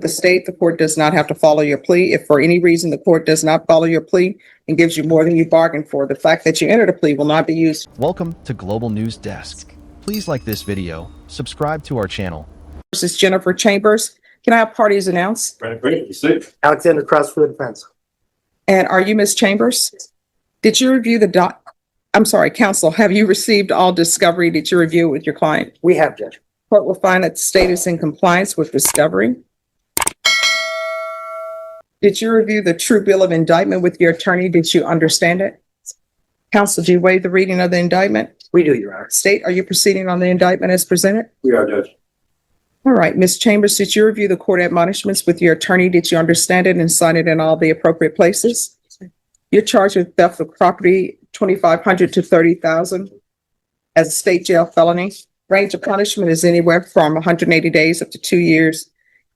The state, the court does not have to follow your plea. If for any reason the court does not follow your plea and gives you more than you bargained for, the fact that you entered a plea will not be used. Welcome to Global News Desk. Please like this video, subscribe to our channel. This is Jennifer Chambers. Can I have parties announced? Great. Alexander Cross for the defense. And are you Ms. Chambers? Did you review counsel, have you received all discovery? Did you review it with your client? We have, Judge. Court will find that the state is in compliance with discovery. Did you review the true bill of indictment with your attorney? Did you understand it? Counsel, do you waive the reading of the indictment? We do, Your Honor. State, are you proceeding on the indictment as presented? We are, Judge. All right, Ms. Chambers, did you review the court admonishments with your attorney? Did you understand it and sign it in all the appropriate places? You're charged with theft of property, $2,500 to $30,000 as a state jail felony. Range of punishment is anywhere from 180 days up to 2 years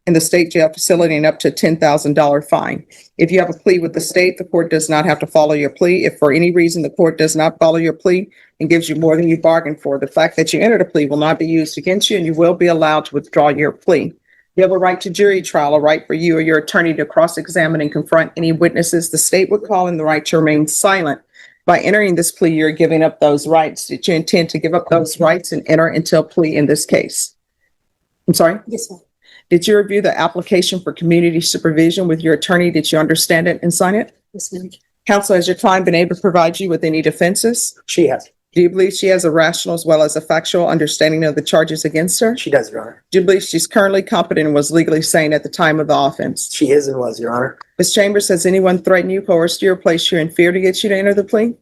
in the state jail facility and up to a $10,000 fine. If you have a plea with the state, the court does not have to follow your plea. If for any reason the court does not follow your plea and gives you more than you bargained for, the fact that you entered a plea will not be used against you and you will be allowed to withdraw your plea. You have a right to jury trial, a right for you or your attorney to cross-examine and confront any witnesses the state would call in, the right to remain silent. By entering this plea, you're giving up those rights. Did you intend to give up those rights and enter into a plea in this case? I'm sorry? Yes, ma'am. Did you review the application for community supervision with your attorney? Did you understand it and sign it? Yes, ma'am. Counsel, has your client been able to provide you with any defenses? She has. Do you believe she has a rational as well as a factual understanding of the charges against her? She does, Your Honor. Do you believe she's currently competent and was legally sane at the time of the offense? She is and was, Your Honor. Ms. Chambers, has anyone threatened you, coerced you, or placed you in fear to get you to enter the plea?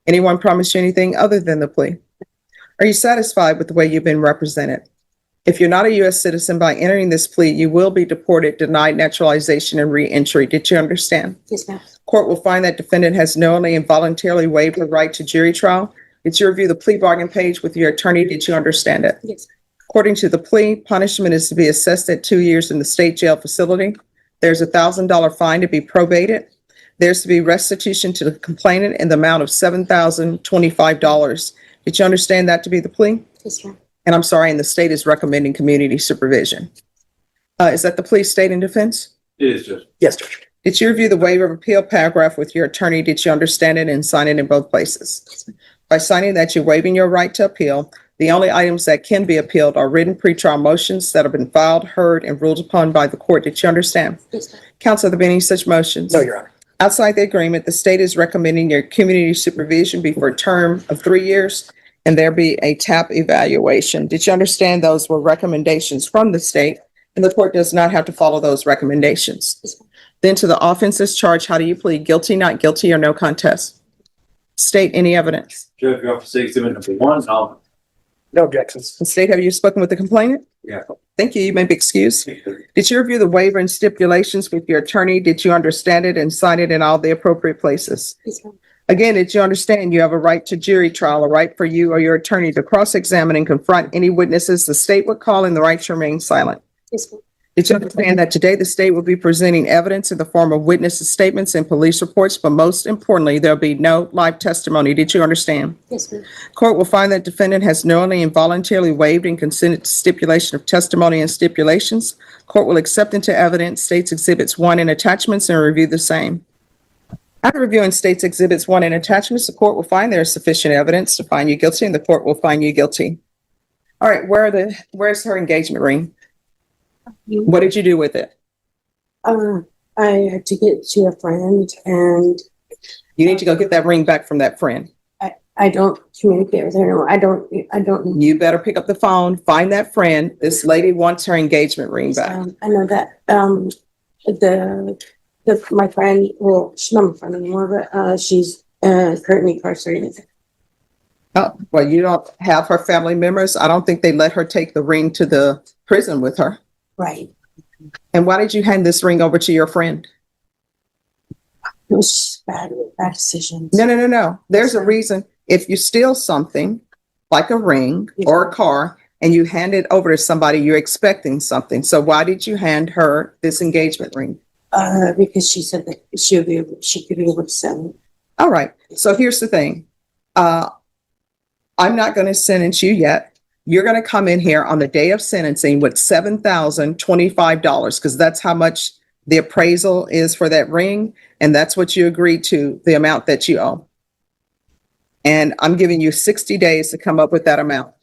Anyone promised you anything other than the plea? Are you satisfied with the way you've been represented? If you're not a U.S. citizen, by entering this plea, you will be deported, denied naturalization, and re-entry. Did you understand? Yes, ma'am. Court will find that defendant has knowingly and voluntarily waived the right to jury trial. Did you review the plea bargain page with your attorney? Did you understand it? Yes. According to the plea, punishment is to be assessed at 2 years in the state jail facility. There's a $1,000 fine to be probated. There's to be restitution to the complainant in the amount of $7,025. Did you understand that to be the plea? Yes, ma'am. And I'm sorry, and the state is recommending community supervision. Is that the plea, state, and defense? It is, Judge. Yes, Judge. Did you review the waiver of appeal paragraph with your attorney? Did you understand it and sign it in both places? By signing that, you're waiving your right to appeal. The only items that can be appealed are written pretrial motions that have been filed, heard, and ruled upon by the court. Did you understand? Yes, ma'am. Counsel, have there been any such motions? No, Your Honor. Outside the agreement, the state is recommending your community supervision be for a term of 3 years and there be a TAP evaluation. Did you understand those were recommendations from the state and the court does not have to follow those recommendations? Yes, ma'am. Then to the offenses charged, how do you plead? Guilty, not guilty, or no contest? State any evidence. Judge, we offer exhibit number 1. No objections. And state, have you spoken with the complainant? Yeah. Thank you. You may be excused. Did you review the waiver and stipulations with your attorney? Did you understand it and sign it in all the appropriate places? Yes, ma'am. Again, did you understand you have a right to jury trial, a right for you or your attorney to cross-examine and confront any witnesses the state would call in, the right to remain silent? Yes, ma'am. Did you understand that today the state will be presenting evidence in the form of witnesses' statements and police reports, but most importantly, there'll be no live testimony? Did you understand? Yes, ma'am. Court will find that defendant has knowingly and voluntarily waived and consented to stipulation of testimony and stipulations. Court will accept into evidence State's Exhibits 1 and attachments and review the same. After reviewing State's Exhibits 1 and attachments, the court will find there is sufficient evidence to find you guilty and the court will find you guilty. All right, where's her engagement ring? What did you do with it? I had to get to a friend, and You need to go get that ring back from that friend. I don't communicate with her anymore. I don't. You better pick up the phone, find that friend. This lady wants her engagement ring back. I know that. My friend. Well, she's not my friend anymore, but she's currently incarcerated. Oh, well, you don't have her family members. I don't think they let her take the ring to the prison with her. Right. And why did you hand this ring over to your friend? It was just bad decisions. No. There's a reason. If you steal something, like a ring or a car, and you hand it over to somebody, you're expecting something. So why did you hand her this engagement ring? Because she said that she could be able to sell it. All right. So here's the thing. I'm not going to sentence you yet. you're going to come in here on the day of sentencing with $7,025 because that's how much the appraisal is for that ring. And that's what you agreed to, the amount that you owe. And I'm giving you 60 days to come up with that amount.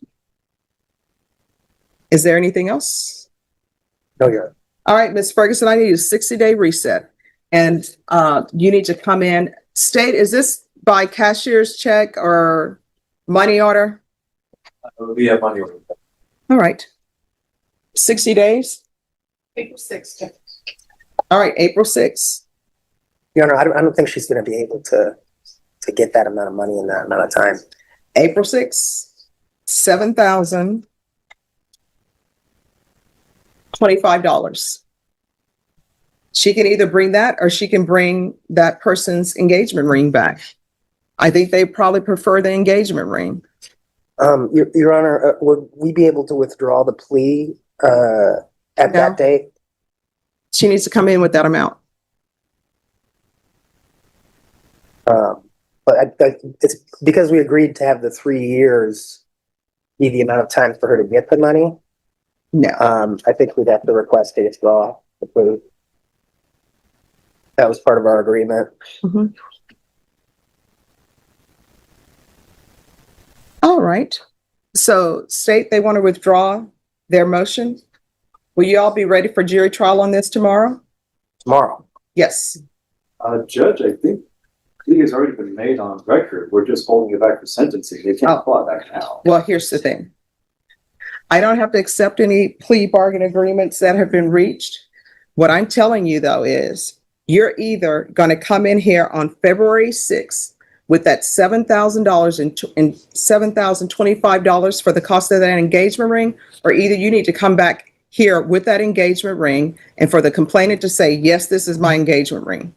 Is there anything else? No, Your Honor. All right, Ms. Ferguson, I need a 60-day reset. And you need to come in. State, is this by cashier's check or money order? We have money. All right. 60 days? April 6th. All right, April 6th. Your Honor, I don't think she's gonna be able to get that amount of money in that amount of time. April 6th, $7,025. She can either bring that or she can bring that person's engagement ring back. I think they probably prefer the engagement ring. Your Honor, would we be able to withdraw the plea at No. that date? She needs to come in with that amount. But it's because we agreed to have the 3 years be the amount of time for her to get the money. No. I think we'd have to request a withdraw the plea. That was part of our agreement. Mhm. All right. So state they want to withdraw their motion. Will you all be ready for jury trial on this tomorrow? Tomorrow. Yes. Judge, I think plea has already been made on record. We're just holding it back for sentencing. They can't pull it back now. Well, here's the thing. I don't have to accept any plea bargain agreements that have been reached. What I'm telling you though is you're either going to come in here on February 6th with that $7,000 and $7,025 for the cost of that engagement ring, or either you need to come back here with that engagement ring and for the complainant to say, yes, this is my engagement ring.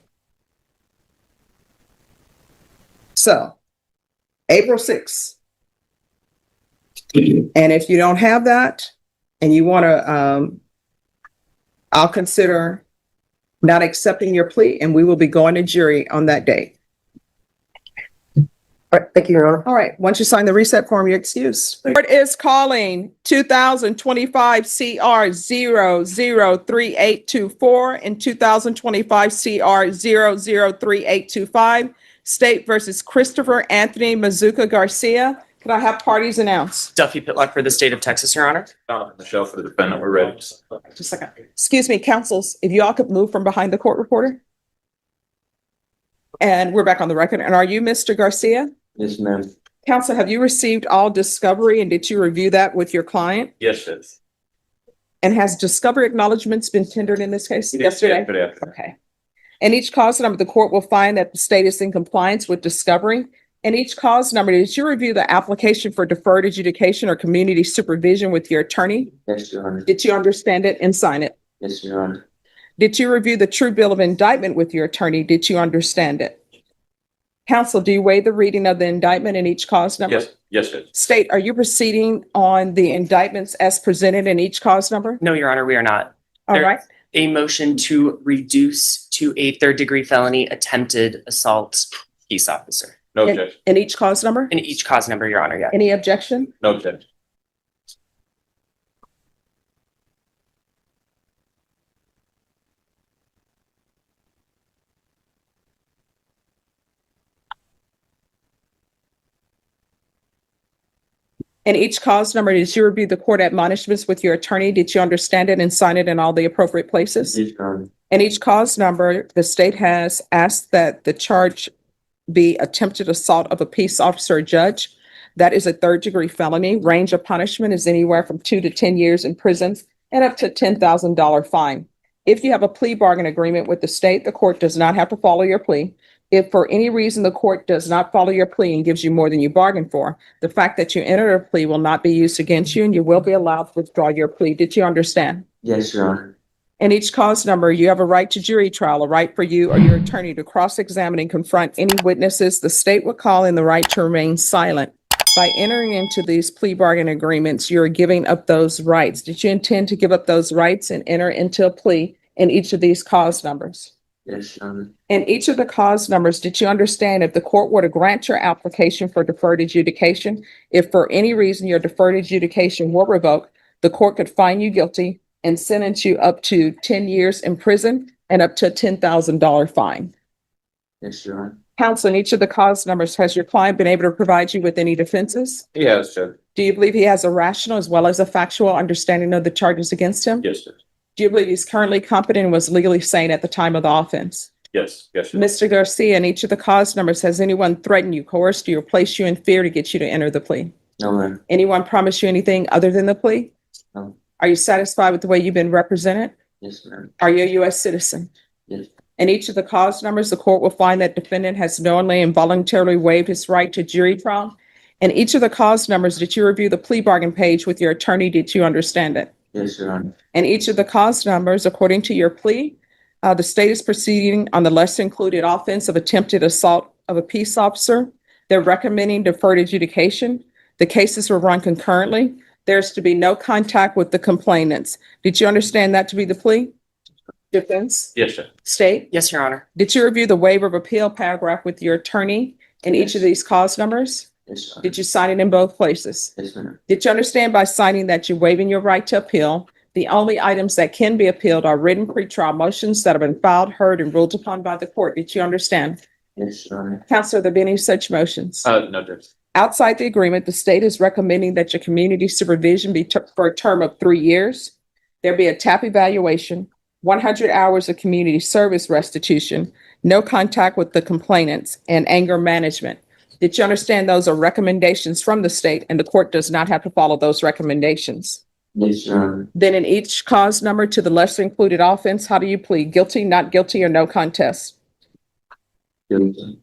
So, April 6th. And if you don't have that and you want to, I'll consider not accepting your plea and we will be going to jury on that day. All right, thank you, Your Honor. All right, once you sign the reset form, you're excused. Court is calling 2025 CR 003824 and 2025 CR 003825, State versus Christopher Anthony Mazuka Garcia. Can I have parties announced? Duffy Pitlock for the state of Texas, Your Honor. Donovan Michelle for the defendant. We're ready. Just a second. Excuse me, counsels, if you all could move from behind the court reporter. And we're back on the record. And are you Mr. Garcia? Yes, ma'am. Counsel, have you received all discovery and did you review that with your client? Yes, yes. And has discovery acknowledgements been tendered in this case yesterday? Okay. And each cause number, the court will find that the state is in compliance with discovery. And each cause number, did you review the application for deferred adjudication or community supervision with your attorney? Yes, Your Honor. Did you understand it and sign it? Yes, Your Honor. Did you review the true bill of indictment with your attorney? Did you understand it? Counsel, do you waive the reading of the indictment in each cause number? Yes, yes, Judge. State, are you proceeding on the indictments as presented in each cause number? No, Your Honor, we are not. All There- right. A motion to reduce to a third-degree felony attempted assault peace officer. No, In- Judge. In each cause number? In each cause number, Your Honor, yeah. Any objection? No, Judge. In each cause number, did you review the court admonishments with your attorney? Did you understand it and sign it in all the appropriate places? Yes, Your Honor. In each cause number, the state has asked that the charge be attempted assault of a peace officer or judge. That is a third-degree felony. Range of punishment is anywhere from 2 to 10 years in prison and up to $10,000 fine. If you have a plea bargain agreement with the state, the court does not have to follow your plea. If for any reason the court does not follow your plea and gives you more than you bargained for, the fact that you entered a plea will not be used against you and you will be allowed to withdraw your plea. Did you understand? Yes, Your Honor. In each cause number, you have a right to jury trial, a right for you or your attorney to cross-examine and confront any witnesses. The state would call in the right to remain silent. By entering into these plea bargain agreements, you're giving up those rights. Did you intend to give up those rights and enter into a plea in each of these cause numbers? Yes, Your Honor. In each of the cause numbers, did you understand if the court were to grant your application for deferred adjudication, if for any reason your deferred adjudication were revoked, the court could find you guilty and sentence you up to 10 years in prison and up to a $10,000 fine? Yes, Your Honor. Counsel, in each of the cause numbers, has your client been able to provide you with any defenses? Yes, Judge. Do you believe he has a rational as well as a factual understanding of the charges against him? Yes, Judge. Do you believe he's currently competent and was legally sane at the time of the offense? Yes, Judge. Mr. Garcia, in each of the cause numbers, has anyone threatened you, coerced you, or placed you in fear to get you to enter the plea? No, ma'am. Anyone promised you anything other than the plea? No. Are you satisfied with the way you've been represented? Yes, ma'am. Are you a U.S. citizen? Yes. In each of the cause numbers, the court will find that defendant has knowingly and voluntarily waived his right to jury trial. In each of the cause numbers, did you review the plea bargain page with your attorney? Did you understand it? Yes, Your Honor. In each of the cause numbers, according to your plea, the state is proceeding on the lesser included offense of attempted assault of a peace officer. They're recommending deferred adjudication. The cases were run concurrently. There's to be no contact with the complainants. Did you understand that to be the plea? Defense? Yes, Judge. State? Yes, Your Honor. Did you review the waiver of appeal paragraph with your attorney in each of these cause numbers? Yes, Your Honor. Did you sign it in both places? Yes, ma'am. Did you understand by signing that you're waiving your right to appeal? The only items that can be appealed are written pretrial motions that have been filed, heard, and ruled upon by the court. Did you understand? Yes, Your Honor. Counselor, have there been any such motions? No, Judge. Outside the agreement, the state is recommending that your community supervision be for a term of 3 years. There be a TAP evaluation, 100 hours of community service restitution, no contact with the complainants, and anger management. Did you understand those are recommendations from the state and the court does not have to follow those recommendations? Yes, Your Honor. Then in each cause number to the lesser included offense, how do you plead? Guilty, not guilty, or no contest? Guilty.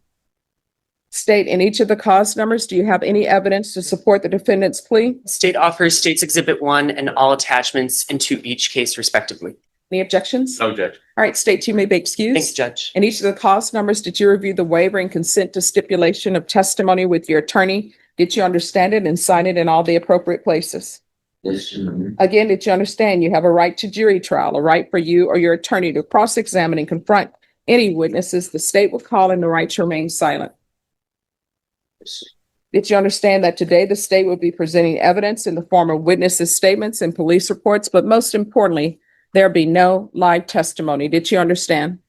State, in each of the cause numbers, do you have any evidence to support the defendant's plea? State offers State's Exhibit 1 and all attachments into each case respectively. Any objections? No, Judge. All right, state, you may be excused. Thanks, Judge. In each of the cause numbers, did you review the waiver and consent to stipulation of testimony with your attorney? Did you understand it and sign it in all the appropriate places? Yes, Your Honor. Again, did you understand you have a right to jury trial, a right for you or your attorney to cross-examine and confront any witnesses the state will call and the right to remain silent? Yes. Did you understand that today the state will be presenting evidence in the form of witnesses' statements and police reports, but most importantly, there'll be no live testimony? Did you understand?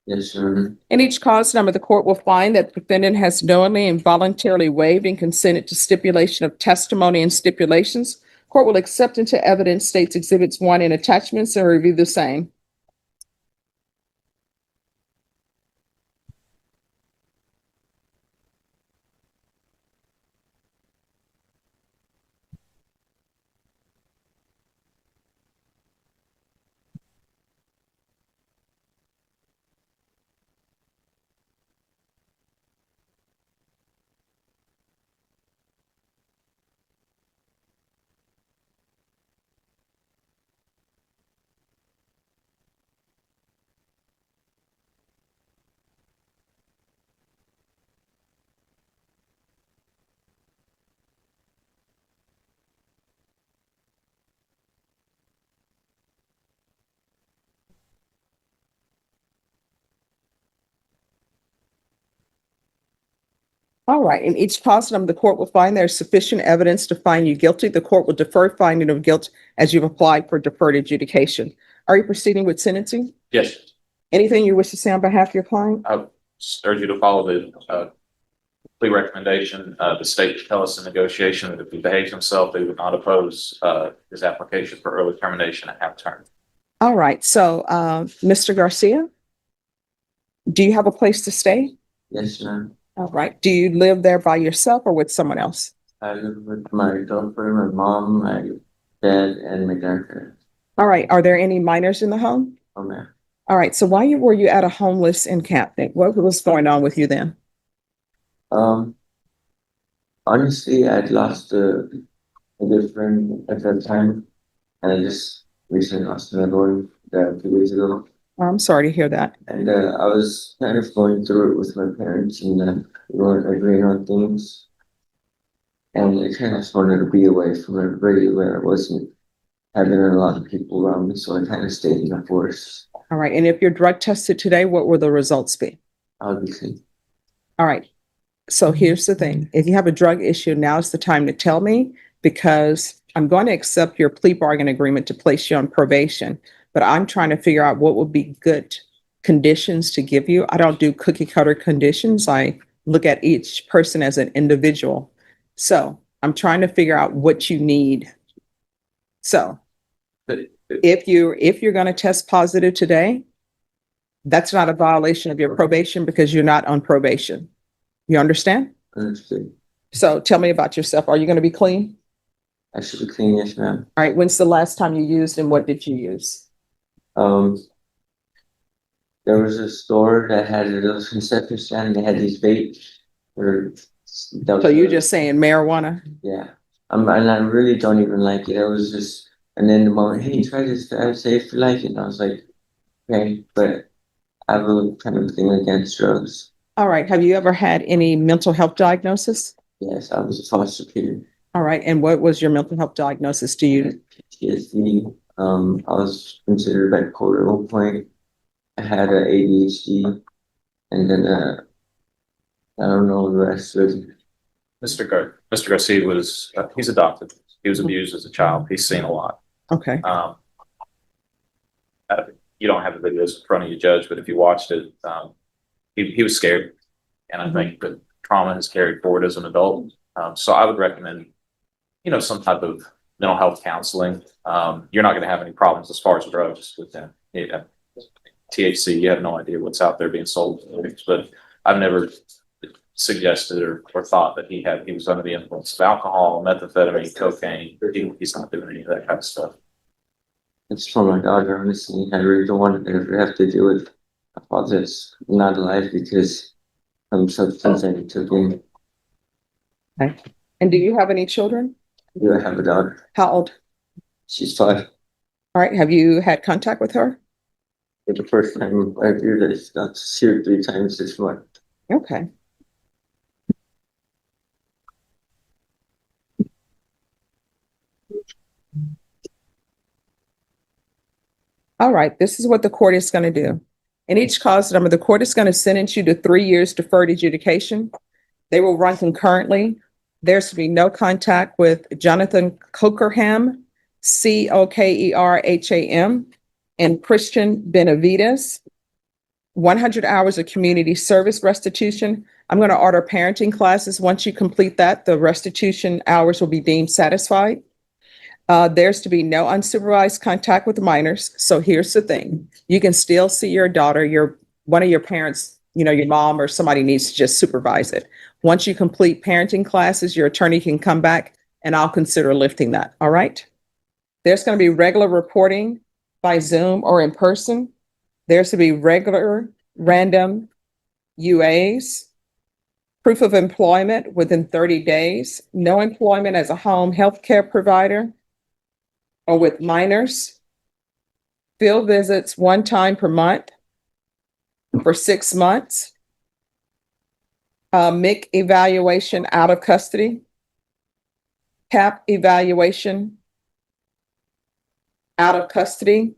Yes, Your Honor. In each cause number, the court will find that the defendant has knowingly and voluntarily waived and consented to stipulation of testimony and stipulations. Court will accept into evidence State's Exhibits 1 and attachments and review the same. All right, in each cause number, the court will find there is sufficient evidence to find you guilty. The court will defer finding of guilt as you've applied for deferred adjudication. Are you proceeding with sentencing? Yes, Judge. Anything you wish to say on behalf of your client? I urge you to follow the plea recommendation. The state should tell us in negotiation that if he behaves himself, they would not oppose his application for early termination at half term. All right, so Mr. Garcia, do you have a place to stay? Yes, Your Honor. All right, do you live there by yourself or with someone else? I live with my girlfriend, my mom, my dad, and my grandparents. All right, are there any minors in the home? Oh, man. All right, so why were you at a homeless encampment? What was going on with you then? Honestly, I'd lost a good friend at that time, and I just recently lost another one a few days ago. I'm sorry to hear that. And I was kind of going through it with my parents, and we weren't agreeing on things. And I kind of just wanted to be away from everybody where I wasn't having a lot of people around me, so I kind of stayed in the forest. All right. And if you're drug tested today, what will the results be? I'll be clean. All right. So here's the thing. If you have a drug issue, now's the time to tell me, because I'm going to accept your plea bargain agreement to place you on probation, but I'm trying to figure out what would be good conditions to give you. I don't do cookie cutter conditions. I look at each person as an individual. So I'm trying to figure out what you need. So if you're going to test positive today, that's not a violation of your probation because you're not on probation. You understand? Understood. So tell me about yourself. Are you going to be clean? I should be clean, yes, ma'am. All right. When's the last time you used and what did you use? There was a store that had a little concession stand and they had these vapes. So you're just saying marijuana? Yeah. And I really don't even like it. I was just, and then the moment, hey, try this, I say if you like it. And I was like, okay, but I have a kind of thing against drugs. All right. Have you ever had any mental health diagnosis? Yes, I was a foster kid. All right. And what was your mental health diagnosis? Do you? PTSD. I was considered bipolar at one point. I had a ADHD, and then I don't know the rest of it. Mr. Garcia was, he's adopted. He was abused as a child. He's seen a lot. Okay. You don't have the videos in front of you, Judge, but if you watched it, he was scared. And I think that trauma has carried forward as an adult. So I would recommend, some type of mental health counseling. You're not going to have any problems as far as drugs with them. Yeah. THC, you have no idea what's out there being sold, but I've never suggested or thought that he was under the influence of alcohol, methamphetamine, cocaine. He's not doing any of that kind of stuff. It's for my daughter, honestly. I really don't want to ever have to deal with my father's not alive because of substance that he took in. Okay. And do you have any children? Do I have a daughter? How old? She's 5. All right. Have you had contact with her? For the first time in 5 years, I got to see her 3 times this month. Okay. All right. This is what the court is going to do. In each cause number, the court is going to sentence you to 3 years deferred adjudication. They will run concurrently. There's to be no contact with Jonathan Cokerham, Cokerham, and Christian Benavides. 100 hours of community service restitution. I'm going to order parenting classes. Once you complete that, the restitution hours will be deemed satisfied. There's to be no unsupervised contact with minors. So here's the thing. You can still see your daughter, one of your parents, your mom or somebody needs to just supervise it. Once you complete parenting classes, your attorney can come back and I'll consider lifting that. All right. There's going to be regular reporting by Zoom or in person. There's to be regular random UAs, proof of employment within 30 days, no employment as a home health care provider or with minors, field visits 1 time per month for 6 months, MIC evaluation out of custody, CAP evaluation out of custody,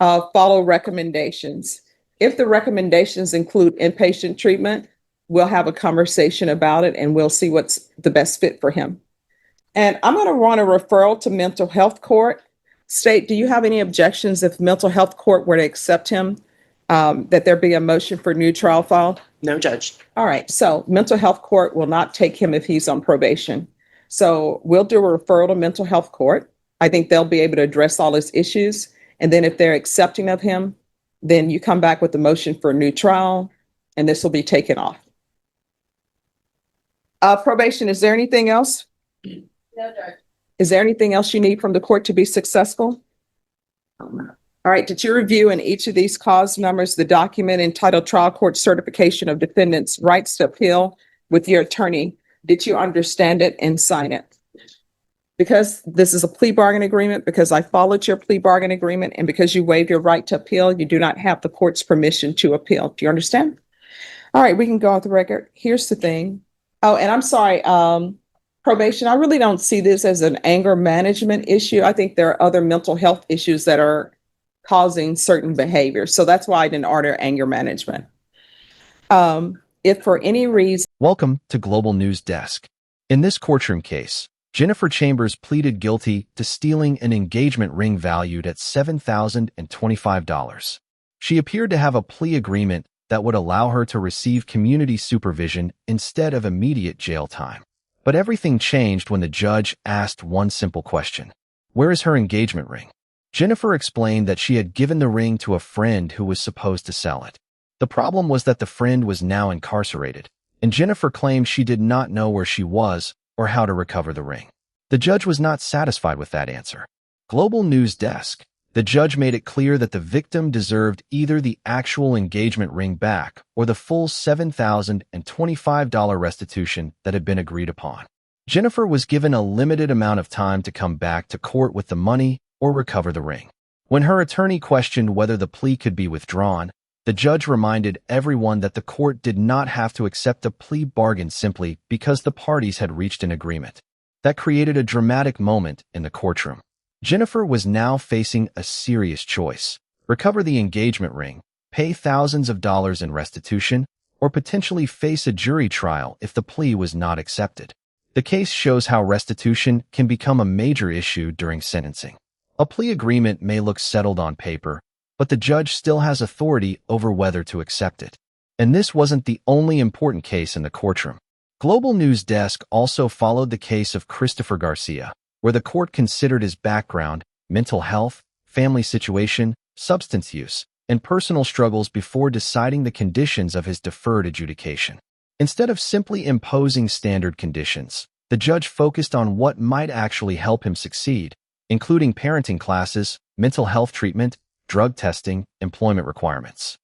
follow recommendations. If the recommendations include inpatient treatment, we'll have a conversation about it and we'll see what's the best fit for him. And I'm going to run a referral to mental health court. State, do you have any objections if mental health court were to accept him, that there be a motion for new trial filed? No, Judge. All right. So mental health court will not take him if he's on probation. So we'll do a referral to mental health court. I think they'll be able to address all his issues. And then if they're accepting of him, then you come back with a motion for a new trial and this will be taken off. Probation, is there anything else? No, Judge. Is there anything else you need from the court to be successful? All right. Did you review in each of these cause numbers the document entitled Trial Court Certification of Defendant's Rights to Appeal with your attorney? Did you understand it and sign it? Because this is a plea bargain agreement, because I followed your plea bargain agreement, and because you waive your right to appeal, you do not have the court's permission to appeal. Do you understand? All right, we can go off the record. Here's the thing. Oh, and I'm sorry, probation, I really don't see this as an anger management issue. I think there are other mental health issues that are causing certain behaviors. So that's why I didn't order anger management. If for any reason, Welcome to Global News Desk. In this courtroom case, Jennifer Chambers pleaded guilty to stealing an engagement ring valued at $7,025. She appeared to have a plea agreement that would allow her to receive community supervision instead of immediate jail time. But everything changed when the judge asked one simple question: where is her engagement ring? Jennifer explained that she had given the ring to a friend who was supposed to sell it. The problem was that the friend was now incarcerated, and Jennifer claimed she did not know where she was or how to recover the ring. The judge was not satisfied with that answer. Global News Desk. The judge made it clear that the victim deserved either the actual engagement ring back or the full $7,025 restitution that had been agreed upon. Jennifer was given a limited amount of time to come back to court with the money or recover the ring. When her attorney questioned whether the plea could be withdrawn, the judge reminded everyone that the court did not have to accept a plea bargain simply because the parties had reached an agreement. That created a dramatic moment in the courtroom. Jennifer was now facing a serious choice: recover the engagement ring, pay thousands of dollars in restitution, or potentially face a jury trial if the plea was not accepted. The case shows how restitution can become a major issue during sentencing. A plea agreement may look settled on paper, but the judge still has authority over whether to accept it. And this wasn't the only important case in the courtroom. Global News Desk also followed the case of Christopher Garcia, where the court considered his background, mental health, family situation, substance use, and personal struggles before deciding the conditions of his deferred adjudication. Instead of simply imposing standard conditions, the judge focused on what might actually help him succeed, including parenting classes, mental health treatment, drug testing, employment requirements.